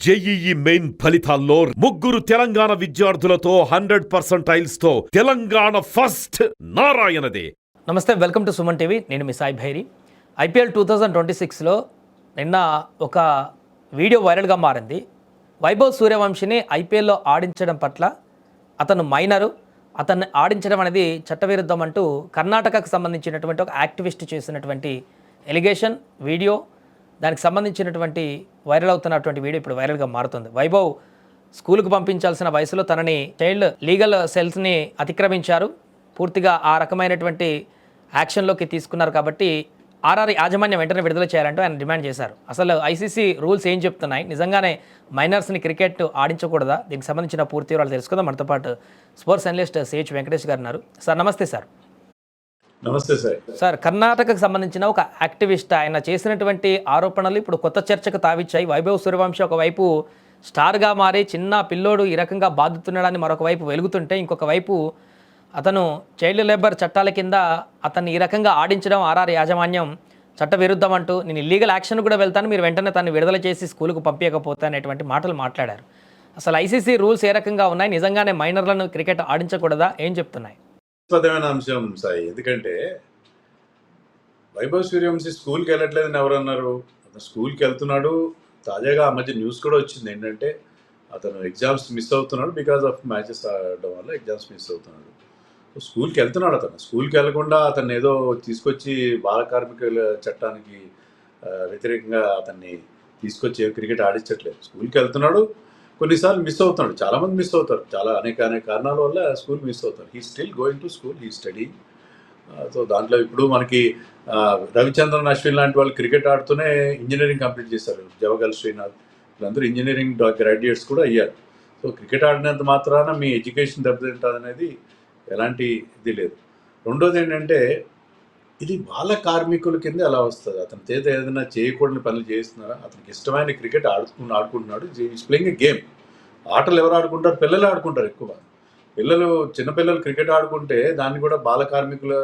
JEE main ఫలితాల్లో ముగ్గురు తెలంగాణ విద్యార్థులతో 100% తెలంగాణ ఫస్ట్ నారాయణదే. నమస్తే, వెల్కమ్ టు సుమన్ టీవీ. నేను మీ సాయి భైరి. ఐపీఎల్ 2026లో నిన్న ఒక వీడియో వైరల్గా మారింది. వైభవ్ సూర్యవంశిని ఐపీఎల్లో ఆడించడం పట్ల అతను మైనరు, అతన్ని ఆడించడం అనేది చట్టవిరుద్ధం అంటూ కర్ణాటకకు సంబంధించినటువంటి ఒక యాక్టివిస్ట్ చేసినటువంటి ఎలిగేషన్ వీడియో, దానికి సంబంధించినటువంటి వైరల్ అవుతున్నటువంటి వీడియో ఇప్పుడు వైరల్గా మారుతుంది. వైభవ్ స్కూల్కు పంపించాల్సిన వయసులో తనని చైల్డ్ లీగల్ సెల్స్ని అతిక్రమించారు, పూర్తిగా ఆ రకమైనటువంటి యాక్షన్లోకి తీసుకున్నారు. కాబట్టి ఆర్ఆర్ యాజమాన్యం వెంటనే విడుదల చేయాలంటూ ఆయన డిమాండ్ చేశారు. అసలు ఐసీసీ రూల్స్ ఏం చెప్తున్నాయి, నిజంగానే మైనర్స్ని క్రికెట్ ఆడించకూడదా? దీనికి సంబంధించిన పూర్తి వివరాలు తెలుసుకుందాం. మనతో పాటు స్పోర్ట్స్ అనలిస్ట్ సిహెచ్ వెంకటేష్ గారు ఉన్నారు. సార్ నమస్తే. సార్ నమస్తే సార్. సార్, కర్ణాటకకు సంబంధించిన ఒక యాక్టివిస్ట్, ఆయన చేసినటువంటి ఆరోపణలు ఇప్పుడు కొత్త చర్చకు తావిచ్చాయి. వైభవ్ సూర్యవంశి ఒకవైపు స్టార్గా మారి చిన్న పిల్లోడు ఈ రకంగా బాధితున్నాడని మరొక వైపు వెలుగుతుంటే, ఇంకొక వైపు అతను చైల్డ్ లేబర్ చట్టాల కింద అతన్ని ఈ రకంగా ఆడించడం ఆర్ఆర్ యాజమాన్యం చట్ట విరుద్ధం అంటూ నేను ఇల్లీగల్ యాక్షన్ కూడా వెళ్తాను, మీరు వెంటనే తను విడుదల చేసి స్కూల్కు పంపించకపోతే అనేటువంటి మాటలు మాట్లాడారు. అసలు ఐసీసీ రూల్స్ ఏ రకంగా ఉన్నాయి, నిజంగానే మైనర్లను క్రికెట్ ఆడించకూడదా, ఏం చెప్తున్నాయి? ఆస్పదమైన అంశం సాయి. ఎందుకంటే వైభవ్ సూర్యవంశి స్కూల్కి వెళ్ళట్లేదని ఎవరన్నారు? అతను స్కూల్కి వెళ్తున్నాడు. తాజాగా ఆ మధ్య న్యూస్ కూడా వచ్చింది ఏంటంటే అతను ఎగ్జామ్స్ మిస్ అవుతున్నాడు, బికాజ్ ఆఫ్ మ్యాచెస్ ఆడడం వల్ల ఎగ్జామ్స్ మిస్ అవుతున్నాడు. స్కూల్కి వెళ్తున్నాడు. అతను స్కూల్కి వెళ్లకుండా అతను ఏదో తీసుకొచ్చి బాల కార్మికుల చట్టానికి వ్యతిరేకంగా అతన్ని తీసుకొచ్చి క్రికెట్ ఆడించట్లేదు. స్కూల్కి వెళ్తున్నాడు, కొన్నిసార్లు మిస్ అవుతున్నాడు. చాలామంది మిస్ అవుతారు, చాలా అనేక కారణాల వల్ల స్కూల్ మిస్ అవుతారు. He still going to school, he study. So దాంట్లో ఇప్పుడు మనకి రవిచంద్రన్ అశ్విన్ లాంటి వాళ్ళు క్రికెట్ ఆడుతూనే ఇంజనీరింగ్ కంప్లీట్ చేశారు. జవగల్ శ్రీనాథ్ వీళ్ళందరూ ఇంజనీరింగ్ గ్రాడ్యుయేట్స్ కూడా అయ్యారు. సో క్రికెట్ ఆడినంత మాత్రాన మీ ఎడ్యుకేషన్ దెబ్బతింటుంది అనేది ఎలాంటి ఇది లేదు. రెండోది ఏంటంటే ఇది బాల కార్మికుల కింద ఎలా వస్తుంది? అతని చేత ఏదైనా చేయకూడని పనులు చేస్తున్నారా? అతనికి ఇష్టమైన క్రికెట్ ఆడుకుంటున్నాడు. Is playing a game. ఆటలు ఎవరు ఆడుకుంటారు? పిల్లలు ఆడుకుంటారు ఎక్కువ. చిన్నపిల్లలు క్రికెట్ ఆడుకుంటే దాన్ని కూడా బాల కార్మికులు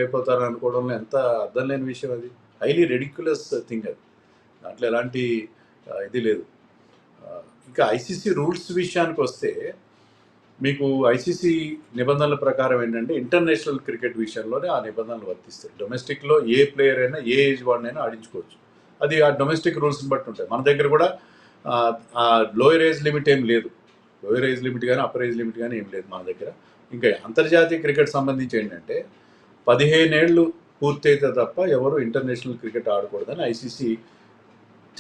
అయిపోతారని అనుకోవడంలో ఎంత అర్థం లేని విషయం అది. హైలీ రెడిక్యులస్ థింగ్ అది. దాంట్లో ఎలాంటి ఇది లేదు. ఇంకా ఐసీసీ రూల్స్ విషయానికి వస్తే మీకు ఐసీసీ నిబంధనల ప్రకారం ఏంటంటే ఇంటర్నేషనల్ క్రికెట్ విషయంలోనే ఆ నిబంధనలు వర్తిస్తాయి. డొమెస్టిక్లో ఏ ప్లేయర్ అయినా ఏ ఏజ్ వాడినైనా ఆడించుకోవచ్చు. అది ఆ డొమెస్టిక్ రూల్స్ని బట్టి ఉంటాయి. మన దగ్గర కూడా లోయర్ ఏజ్ లిమిట్ ఏం లేదు. లోయర్ ఏజ్ లిమిట్ కానీ అప్పర్ ఏజ్ లిమిట్ కానీ ఏం లేదు మన దగ్గర. ఇంకా అంతర్జాతీయ క్రికెట్ సంబంధించి ఏంటంటే 15 ఏళ్ళు పూర్తయితే తప్ప ఎవరు ఇంటర్నేషనల్ క్రికెట్ ఆడకూడదని ఐసీసీ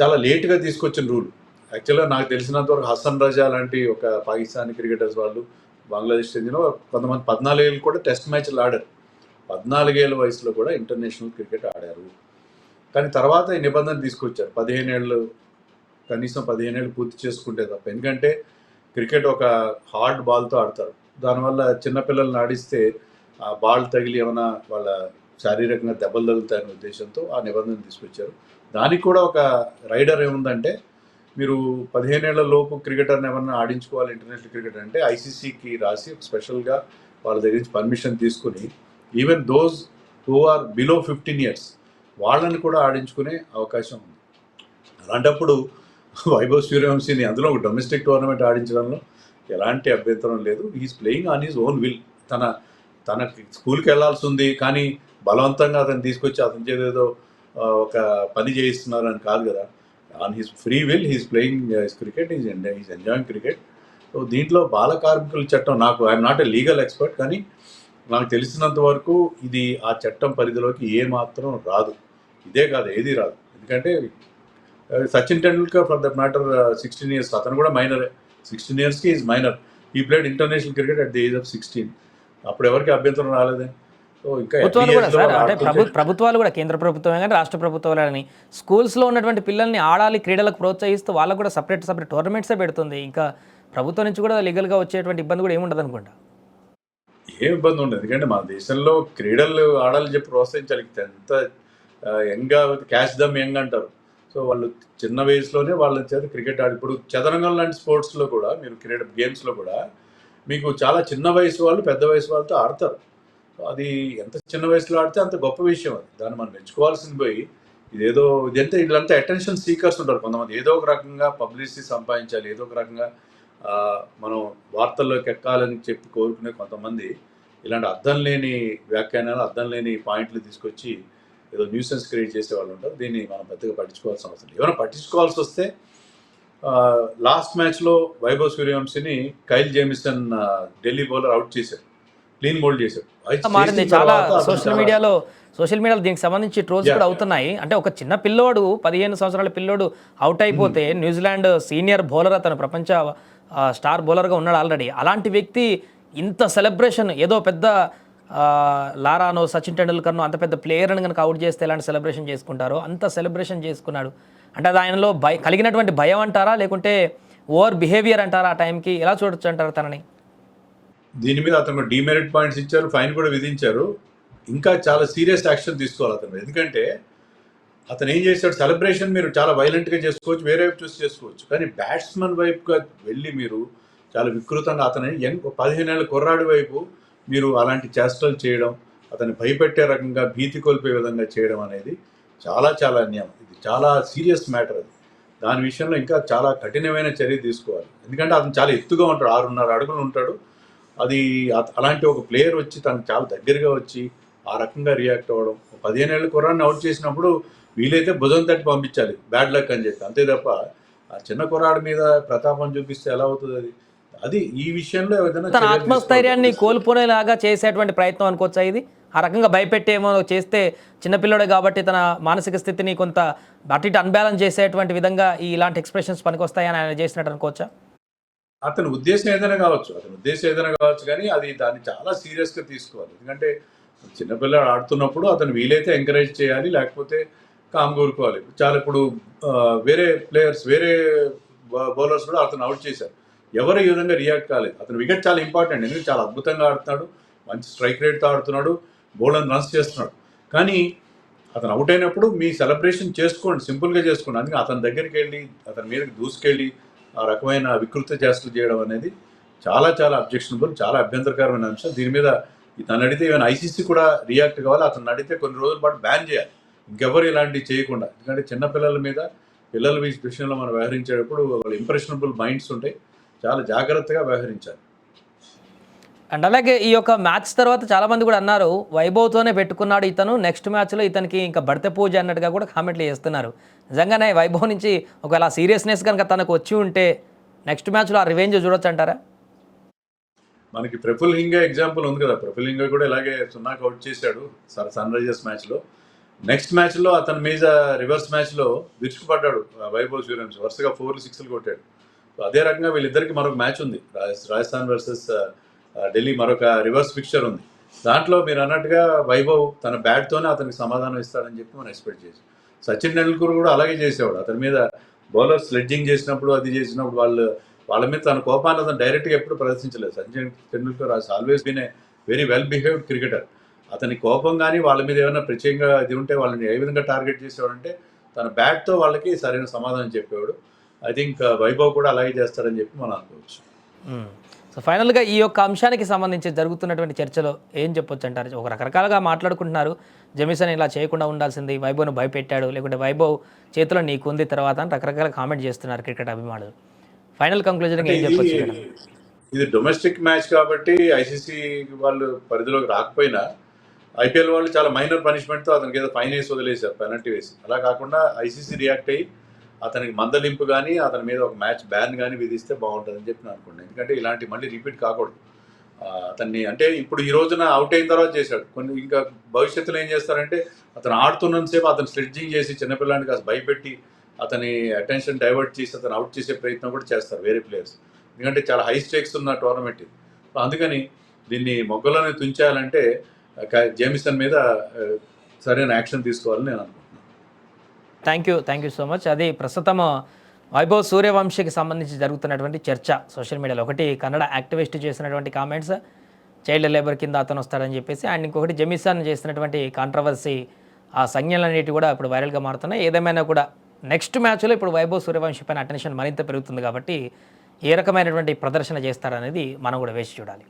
చాలా లేట్గా తీసుకొచ్చిన రూల్. యాక్చువల్గా నాకు తెలిసినంతవరకు హసన్ రజా లాంటి ఒక పాకిస్తానీ క్రికెటర్స్ వాళ్ళు బంగ్లాదేశ్ చెందిన కొంతమంది 14 ఏళ్ళు కూడా టెస్ట్ మ్యాచ్లు ఆడారు. 14 ఏళ్ళ వయసులో కూడా ఇంటర్నేషనల్ క్రికెట్ ఆడారు. కానీ తర్వాత ఈ నిబంధన తీసుకొచ్చారు, 15 ఏళ్ళు కనీసం 15 ఏళ్ళు పూర్తి చేసుకుంటే తప్ప. ఎందుకంటే క్రికెట్ ఒక హార్డ్ బాల్తో ఆడతారు. దానివల్ల చిన్నపిల్లల్ని ఆడిస్తే ఆ బాల్ తగిలి ఏమైనా వాళ్ళ శారీరకంగా దెబ్బలు తగులుతాయనే ఉద్దేశంతో ఆ నిబంధన తీసుకొచ్చారు. దానికి కూడా ఒక రైడర్ ఏముందంటే, మీరు 15 ఏళ్ల లోపు క్రికెటర్ని ఎవరన్నా ఆడించుకోవాలి ఇంటర్నేషనల్ క్రికెట్ అంటే ఐసీసీకి రాసి స్పెషల్గా వాళ్ళ దగ్గర నుంచి పర్మిషన్ తీసుకుని even those who are below 15 years వాళ్ళని కూడా ఆడించుకునే అవకాశం ఉంది. అలాంటప్పుడు వైభవ్ సూర్యవంశిని అందులో ఒక డొమెస్టిక్ టోర్నమెంట్ ఆడించడంలో ఎలాంటి అభ్యంతరం లేదు. He's playing on his own will. తన స్కూల్కి వెళ్లాల్సి ఉంది, కానీ బలవంతంగా అతను తీసుకొచ్చి అతని చేదేదో ఒక పని చేయిస్తున్నారని కాదు కదా. On his free will he's playing his cricket, is enjoying cricket. So దీంట్లో బాల కార్మికుల చట్టం, I'm not a legal expert, కానీ నాకు తెలిసినంత వరకు ఇది ఆ చట్టం పరిధిలోకి ఏమాత్రం రాదు. ఇదే కాదు, ఏది రాదు. ఎందుకంటే Sachin Tendulkar for that matter 16 years, అతను కూడా మైనరే. 16 yearsకి ఈజ్ మైనర్. ఈ played international cricket at the age of 16. అప్పుడు ఎవరికి అభ్యంతరం రాలేదే. సో ఇంకా ప్రభుత్వాలు కూడా కేంద్ర ప్రభుత్వమే కానీ రాష్ట్ర ప్రభుత్వాలు కానీ స్కూల్స్లో ఉన్నటువంటి పిల్లల్ని ఆడాలి, క్రీడలకు ప్రోత్సహిస్తూ వాళ్ళకు కూడా సపరేట్ టోర్నమెంట్సే పెడుతుంది. ఇంకా ప్రభుత్వం నుంచి కూడా లీగల్గా వచ్చేటువంటి ఇబ్బంది కూడా ఏముండదు అనుకుంటా. ఏం ఇబ్బంది ఉండదు. ఎందుకంటే మన దేశంలో క్రీడలు ఆడాలని చెప్పి ప్రోత్సహించాలి. ఎంత యంగ్గా క్యాచ్ దమ్ యంగ్ అంటారు. సో వాళ్ళు చిన్న వయసులోనే వాళ్ళ చేత క్రికెట్ ఆడి, ఇప్పుడు చదరంగం లాంటి స్పోర్ట్స్లో కూడా మీరు క్రీడ గేమ్స్లో కూడా మీకు చాలా చిన్న వయసు వాళ్ళు పెద్ద వయసు వాళ్ళతో ఆడతారు. అది ఎంత చిన్న వయసులో ఆడితే అంత గొప్ప విషయం. అది దాన్ని మనం మెచ్చుకోవాల్సింది పోయి ఇదంతా వీళ్ళంతా అటెన్షన్ సీకర్స్ ఉంటారు కొంతమంది. ఏదో ఒక రకంగా పబ్లిసిటీ సంపాదించాలి, ఏదో ఒక రకంగా మనం వార్తల్లోకి ఎక్కాలని చెప్పి కోరుకునే కొంతమంది ఇలాంటి అర్థం లేని వ్యాఖ్యానాలు, అర్థం లేని పాయింట్లు తీసుకొచ్చి ఏదో న్యూసెన్స్ క్రియేట్ చేసే వాళ్ళు ఉంటారు. దీన్ని మనం పెద్దగా పట్టించుకోవాల్సిన అవసరం లేదు. ఏమైనా పట్టించుకోవాల్సి వస్తే లాస్ట్ మ్యాచ్లో వైభవ్ సూర్యవంశిని Kyle Jamieson Delhi bowler out చేశాడు, క్లీన్ బౌల్డ్ చేశాడు. మారింది చాలా సోషల్ మీడియాలో దీనికి సంబంధించి ట్రోల్స్ కూడా అవుతున్నాయి. అంటే ఒక చిన్న పిల్లోడు 15 సంవత్సరాల పిల్లోడు అవుట్ అయిపోతే న్యూజిలాండ్ సీనియర్ బౌలర్, అతను ప్రపంచ స్టార్ బౌలర్గా ఉన్నాడు ఆల్రెడీ. అలాంటి వ్యక్తి ఇంత సెలబ్రేషన్, ఏదో పెద్ద లారానో సచిన్ టెండూల్కర్నో అంత పెద్ద ప్లేయర్ని కనుక అవుట్ చేస్తే ఎలాంటి సెలబ్రేషన్ చేసుకుంటారో అంత సెలబ్రేషన్ చేసుకున్నాడు. అంటే అది ఆయనలో కలిగినటువంటి భయం అంటారా, లేకుంటే ఓవర్ బిహేవియర్ అంటారా? ఆ టైంకి ఎలా చూడొచ్చు అంటారు తనని? దీని మీద అతను డీమెరిట్ పాయింట్స్ ఇచ్చారు, ఫైన్ కూడా విధించారు. ఇంకా చాలా సీరియస్ యాక్షన్ తీసుకోవాలి అతను. ఎందుకంటే అతను ఏం చేశాడు, సెలబ్రేషన్ మీరు చాలా వైలెంట్గా చేసుకోవచ్చు, వేరే వైపు చూసి చేసుకోవచ్చు, కానీ బ్యాట్స్మెన్ వైపుగా వెళ్ళి మీరు చాలా వికృతంగా అతని 15 ఏళ్ళ కుర్రాడి వైపు మీరు అలాంటి చేష్టలు చేయడం, అతన్ని భయపెట్టే రకంగా భీతి కోల్పోయే విధంగా చేయడం అనేది చాలా చాలా అన్యాయం. ఇది చాలా సీరియస్ మ్యాటర్. అది దాని విషయంలో ఇంకా చాలా కఠినమైన చర్య తీసుకోవాలి. ఎందుకంటే అతను చాలా ఎత్తుగా ఉంటాడు, 6.5 అడుగులు ఉంటాడు. అది అలాంటి ఒక ప్లేయర్ వచ్చి తనకు చాలా దగ్గరగా వచ్చి ఆ రకంగా రియాక్ట్ అవ్వడం, 15 ఏళ్ళ కుర్రాన్ని అవుట్ చేసినప్పుడు వీలైతే భుజం తట్టి పంపించాలి, బ్యాడ్ లక్ అని చెప్పి. అంతే తప్ప ఆ చిన్న కుర్రాడి మీద ప్రతాపం చూపిస్తే ఎలా అవుతుంది? అది ఈ విషయంలో తన ఆత్మస్థైర్యాన్ని కోల్పోనేలాగా చేసేటువంటి ప్రయత్నం అనుకోవచ్చా ఇది? ఆ రకంగా భయపెట్టేమో చేస్తే చిన్నపిల్లడే కాబట్టి తన మానసిక స్థితిని కొంత అటు ఇటు అన్బ్యాలెన్స్ చేసేటువంటి విధంగా ఇలాంటి ఎక్స్ప్రెషన్స్ పనికొస్తాయని ఆయన చేసినట్టు అనుకోవచ్చా? అతని ఉద్దేశం ఏదైనా కావచ్చు, కానీ అది దాన్ని చాలా సీరియస్గా తీసుకోవాలి. ఎందుకంటే చిన్నపిల్లడు ఆడుతున్నప్పుడు అతను వీలైతే ఎంకరేజ్ చేయాలి, లేకపోతే కామ్ కోరుకోవాలి. చాలా ఇప్పుడు వేరే ప్లేయర్స్, వేరే బౌలర్స్ కూడా అతను అవుట్ చేశారు, ఎవరు ఈ విధంగా రియాక్ట్ కాలేదు. అతను వికెట్ చాలా ఇంపార్టెంట్, ఎందుకంటే చాలా అద్భుతంగా ఆడుతున్నాడు, మంచి స్ట్రైక్ రేట్తో ఆడుతున్నాడు, బౌలర్ రన్స్ చేస్తున్నాడు. కానీ అతను అవుట్ అయినప్పుడు మీ సెలబ్రేషన్ చేసుకోండి, సింపుల్గా చేసుకోండి. అందుకే అతని దగ్గరికి వెళ్ళి అతని మీదకి దూసుకెళ్ళి ఆ రకమైన వికృత చేష్టలు చేయడం అనేది చాలా చాలా అబ్జెక్షనబుల్, చాలా అభ్యంతరకరమైన అంశం. దీని మీద తను అడిగితే ఈవెన్ ఐసీసీ కూడా రియాక్ట్ కావాలి. అతను అడిగితే కొన్ని రోజుల పాటు బ్యాన్ చేయాలి, ఇంకెవరు ఇలాంటివి చేయకుండా. ఎందుకంటే చిన్నపిల్లల మీద, పిల్లల విషయంలో మనం వ్యవహరించేటప్పుడు వాళ్ళ ఇంప్రెషనబుల్ మైండ్స్ ఉంటాయి, చాలా జాగ్రత్తగా వ్యవహరించాలి. అండ్ అలాగే ఈ యొక్క మ్యాచ్ తర్వాత చాలామంది కూడా అన్నారు, వైభవ్తోనే పెట్టుకున్నాడు ఇతను, నెక్స్ట్ మ్యాచ్లో ఇతనికి ఇంకా బడితే పూజ అన్నట్టుగా కూడా కామెంట్లు చేస్తున్నారు. నిజంగానే వైభవ్ నుంచి ఒకవేళ సీరియస్నెస్ కనుక తనకు వచ్చి ఉంటే నెక్స్ట్ మ్యాచ్లో ఆ రివెంజ్ చూడొచ్చు అంటారా? మనకి ప్రఫుల్ హింగా ఎగ్జాంపుల్ ఉంది కదా, ప్రఫుల్ హింగా కూడా ఇలాగే 0కి అవుట్ చేశాడు సన్ రైజర్స్ మ్యాచ్లో. నెక్స్ట్ మ్యాచ్లో అతని మీద రివర్స్ మ్యాచ్లో విరుచుకుపడ్డాడు వైభవ్ సూర్యవంశి, వరుసగా 4 6లు కొట్టాడు. సో అదే రకంగా వీళ్ళిద్దరికి మరొక మ్యాచ్ ఉంది, రాజస్థాన్ వర్సెస్ ఢిల్లీ, మరొక రివర్స్ ఫిక్చర్ ఉంది. దాంట్లో మీరు అన్నట్టుగా వైభవ్ తన బ్యాట్తోనే అతనికి సమాధానం ఇస్తాడని చెప్పి మనం ఎక్స్పెక్ట్ చేసాం. సచిన్ టెండూల్కర్ కూడా అలాగే చేసేవాడు, అతని మీద బౌలర్ స్లెడ్జింగ్ చేసినప్పుడు, అది చేసినప్పుడు వాళ్ళ మీద తన కోపాన్ని అతను డైరెక్ట్గా ఎప్పుడు ప్రదర్శించలేదు. Sachin Tendulkar always been a very well behaved cricketer. అతని కోపం కానీ వాళ్ళ మీద ఏమైనా ప్రత్యేకంగా ఇది ఉంటే వాళ్ళని ఏ విధంగా టార్గెట్ చేసేవాడంటే తన బ్యాట్తో వాళ్ళకి సరైన సమాధానం చెప్పేవాడు. ఐ థింక్ వైభవ్ కూడా అలాగే చేస్తాడని చెప్పి మనం అనుకోవచ్చు. సో ఫైనల్గా ఈ యొక్క అంశానికి సంబంధించి జరుగుతున్నటువంటి చర్చలో ఏం చెప్పొచ్చు అంటారు? ఒక రకరకాలుగా మాట్లాడుకుంటున్నారు, జెమిసన్ ఇలా చేయకుండా ఉండాల్సింది, వైభవ్ను భయపెట్టాడు, లేకుంటే వైభవ్ చేతిలో నీకుంది తర్వాత అని రకరకాల కామెంట్ చేస్తున్నారు క్రికెట్ అభిమానులు. ఫైనల్ కంక్లూజన్ ఏం చెప్పొచ్చు? ఇది డొమెస్టిక్ మ్యాచ్ కాబట్టి ఐసీసీ వాళ్ళు పరిధిలోకి రాకపోయినా ఐపీఎల్ వాళ్ళు చాలా మైనర్ పనిష్మెంట్తో అతనికి ఏదో ఫైన్ వేసి వదిలేశారు, పెనల్టీ వేసి. అలా కాకుండా ఐసీసీ రియాక్ట్ అయ్యి అతనికి మందలింపు కానీ అతని మీద ఒక మ్యాచ్ బ్యాన్ కానీ విధిస్తే బాగుంటుందని చెప్పి నేను అనుకున్నాను. ఎందుకంటే ఇలాంటి మళ్ళీ రిపీట్ కాకూడదు. అతన్ని అంటే ఇప్పుడు ఈ రోజున అవుట్ అయిన తర్వాత చేశాడు, కొన్ని ఇంకా భవిష్యత్తులో ఏం చేస్తారంటే అతను ఆడుతున్నంతసేపు అతను స్లెడ్జింగ్ చేసి చిన్నపిల్లాడిని కాస్త భయపెట్టి అతని అటెన్షన్ డైవర్ట్ చేసి అతను అవుట్ చేసే ప్రయత్నం కూడా చేస్తారు వేరే ప్లేయర్స్. ఎందుకంటే చాలా హై స్టేక్స్ ఉన్న టోర్నమెంట్ ఇది. అందుకని దీన్ని మొగ్గలోనే తుంచాలంటే జేమిసన్ మీద సరైన యాక్షన్ తీసుకోవాలని నేను అనుకుంటున్నాను. Thank you so much. అది ప్రస్తుతం వైభవ్ సూర్యవంశీకి సంబంధించి జరుగుతున్నటువంటి చర్చ సోషల్ మీడియాలో. ఒకటి కన్నడ యాక్టివిస్ట్ చేసినటువంటి కామెంట్స్, చైల్డ్ లేబర్ కింద అతను వస్తాడని చెప్పేసి, అండ్ ఇంకొకటి జెమిసన్ చేసినటువంటి కాంట్రవర్సీ, ఆ సంజ్ఞలన్నిటి కూడా ఇప్పుడు వైరల్గా మారుతున్నాయి. ఏదేమైనా కూడా నెక్స్ట్ మ్యాచ్లో ఇప్పుడు వైభవ్ సూర్యవంశీ పైన అటెన్షన్ మరింత పెరుగుతుంది కాబట్టి ఏ రకమైనటువంటి ప్రదర్శన చేస్తారనేది మనం కూడా వేసి చూడాలి.